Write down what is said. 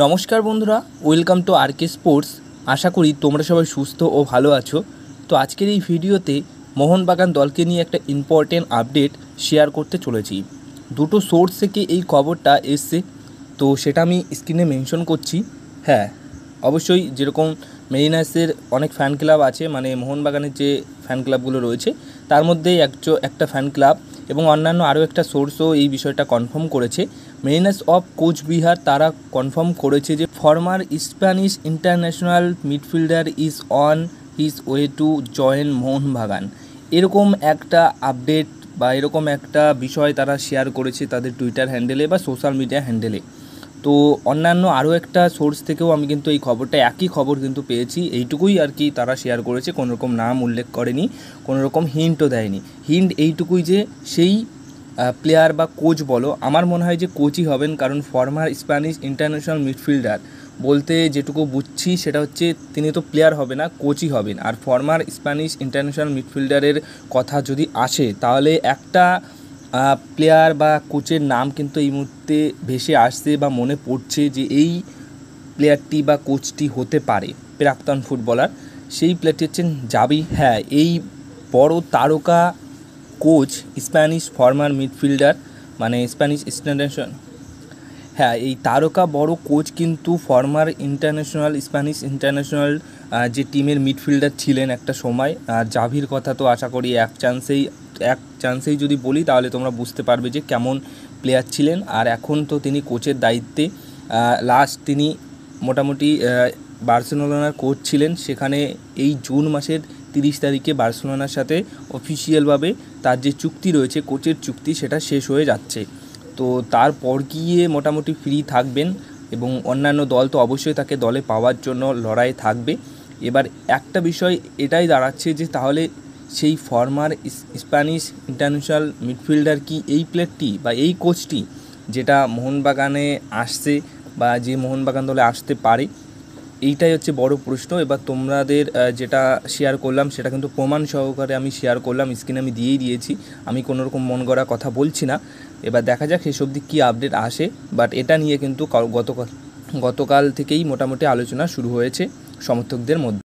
নমস্কার বন্ধুরা, welcome to আরকে sports. আশা করি তোমরা সবাই সুস্থ ও ভালো আছো। তো আজকের এই ভিডিওতে মোহনবাগান দলকে নিয়ে একটা ইম্পর্টেন্ট আপডেট শেয়ার করতে চলেছি। দুটো সোর্স থেকে এই খবরটা এসছে, তো সেটা আমি স্ক্রিনে মেনশন করছি। হ্যাঁ, অবশ্যই যেরকম মেরিনার্সের অনেক ফ্যান ক্লাব আছে, মানে মোহনবাগানের যে ফ্যান ক্লাবগুলো রয়েছে তার মধ্যে একটা ফ্যান ক্লাব এবং অন্যান্য আরও একটা সোর্সও এই বিষয়টা কনফার্ম করেছে। মেরিনার্স অফ কোচবিহার তারা কনফার্ম করেছে যে former Spanish international midfielder is on his way to join Mohun Bagan. এরকম একটা আপডেট বা এরকম একটা বিষয় তারা শেয়ার করেছে তাদের টুইটার হ্যান্ডেলে বা সোশ্যাল মিডিয়া হ্যান্ডেলে। তো অন্যান্য আরও একটা সোর্স থেকেও আমি কিন্তু এই খবরটা একই খবর কিন্তু পেয়েছি, এইটুকুই আর কি তারা শেয়ার করেছে, কোনো রকম নাম উল্লেখ করেনি, কোনো রকম হিন্টও দেয়নি। হিন্ট এইটুকুই যে সেই প্লেয়ার বা কোচ বলো, আমার মনে হয় যে কোচই হবেন, কারণ ফর্মার স্প্যানিশ ইন্টারন্যাশনাল মিডফিল্ডার বলতে যেটুকু বুঝছি সেটা হচ্ছে তিনি তো প্লেয়ার হবে না, কোচই হবেন। আর ফর্মার স্প্যানিশ ইন্টারন্যাশনাল মিডফিল্ডারের কথা যদি আসে তাহলে একটা প্লেয়ার বা কোচের নাম কিন্তু এই মুহূর্তে ভেসে আসছে বা মনে পড়ছে যে এই প্লেয়ারটি বা কোচটি হতে পারে প্রাক্তন ফুটবলার। সেই প্লেয়ারটি হচ্ছেন জাভি। হ্যাঁ, এই বড় তারকা কোচ, স্প্যানিশ ফর্মার মিডফিল্ডার, মানে স্প্যানিশ ইন্টারন্যাশনাল, হ্যাঁ এই তারকা বড় কোচ কিন্তু ফর্মার স্প্যানিশ ইন্টারন্যাশনাল যে টিমের মিডফিল্ডার ছিলেন একটা সময়। আর জাভির কথা তো আশা করি এক চান্সেই যদি বলি তাহলে তোমরা বুঝতে পারবে যে কেমন প্লেয়ার ছিলেন। আর এখন তো তিনি কোচের দায়িত্বে, লাস্ট তিনি মোটামুটি বার্সেলোনার কোচ ছিলেন। সেখানে এই জুন মাসের 30 তারিখে বার্সেলোনার সাথে অফিসিয়ালভাবে তার যে চুক্তি রয়েছে, কোচের চুক্তি, সেটা শেষ হয়ে যাচ্ছে। তো তারপর গিয়ে মোটামুটি ফ্রি থাকবেন এবং অন্যান্য দল তো অবশ্যই তাকে দলে পাওয়ার জন্য লড়াই থাকবে। এবার একটা বিষয় এটাই দাঁড়াচ্ছে যে তাহলে সেই ফর্মার স্প্যানিশ ইন্টারন্যাশনাল মিডফিল্ডার কি এই প্লেয়ারটি বা এই কোচটি যেটা মোহনবাগানে আসছে বা যে মোহনবাগান দলে আসতে পারে, এইটাই হচ্ছে বড় প্রশ্ন। এবার তোমাদের যেটা শেয়ার করলাম সেটা কিন্তু প্রমাণ সহকারে আমি শেয়ার করলাম, স্ক্রিনে আমি দিয়েই দিয়েছি, আমি কোনো রকম মন গড়া কথা বলছি না। এবার দেখা যাক শেষ অবধি কী আপডেট আসে। বাট এটা নিয়ে কিন্তু গতকাল থেকেই মোটামুটি আলোচনা শুরু হয়েছে সমর্থকদের মধ্যে।